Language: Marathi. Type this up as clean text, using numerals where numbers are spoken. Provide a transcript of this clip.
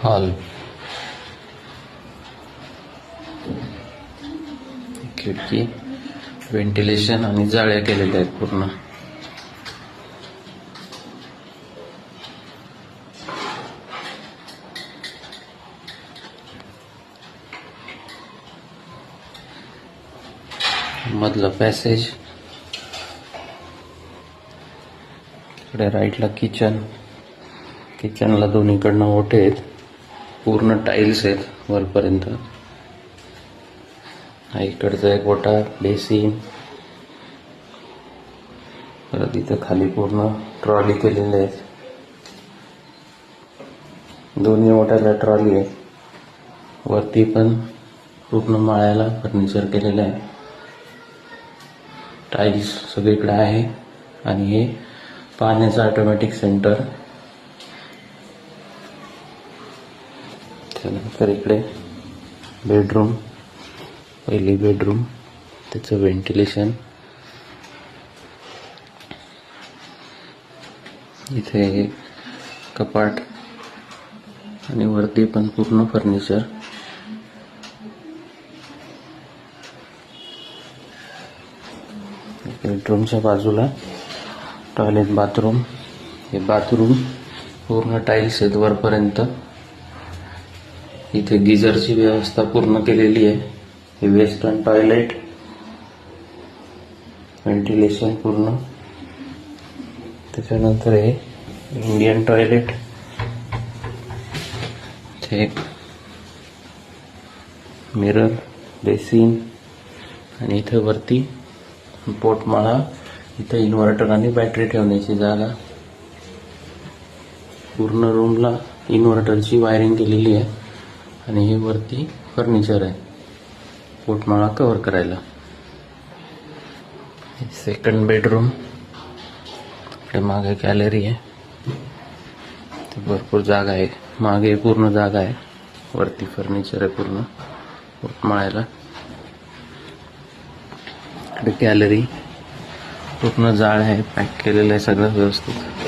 हॉल, खिडकी, व्हेंटिलेशन आणि जाळ्या केलेल्या आहेत पूर्ण. मधलं पॅसेज, इकडे राईटला किचन. किचनला दोन्हीकडनं ओटे आहेत, पूर्ण टाईल्स आहेत वरपर्यंत. हा इकडचा एक ओटा, बेसिन. परत इथं खाली पूर्ण ट्रॉली केलेल्या आहेत, दोन्ही ओट्याला ट्रॉली आहे. वरती पण पूर्ण माळ्याला फर्निचर केलेलं आहे, टाईल्स सगळीकडे आहे. आणि हे पाण्याचं ऑटोमॅटिक सेंटर. त्यानंतर इकडे बेडरूम, पहिली बेडरूम, त्याचं व्हेंटिलेशन. इथे कपाट आणि वरती पण पूर्ण फर्निचर. बेडरूमच्या बाजूला टॉयलेट, बाथरूम. हे बाथरूम पूर्ण टाईल्स आहेत वरपर्यंत. इथे गिझरची व्यवस्था पूर्ण केलेली आहे. हे वेस्टर्न टॉयलेट, व्हेंटिलेशन पूर्ण. त्याच्यानंतर हे इंडियन टॉयलेट. इथे मिरर, बेसिन आणि इथे वरती पोटमाळा. इथे इन्व्हर्टर आणि बॅटरी ठेवण्याची जागा. पूर्ण रूमला इन्व्हर्टरची वायरिंग केलेली आहे. आणि हे वरती फर्निचर आहे पोटमाळा कव्हर करायला. सेकंड बेडरूम, इकडे मागे गॅलरी आहे. भरपूर जागा आहे, मागे पूर्ण जागा आहे. वरती फर्निचर आहे पूर्ण पोटमाळ्याला. इकडे गॅलरी, पूर्ण जाळ आहे, पॅक केलेलं आहे सगळं व्यवस्थित.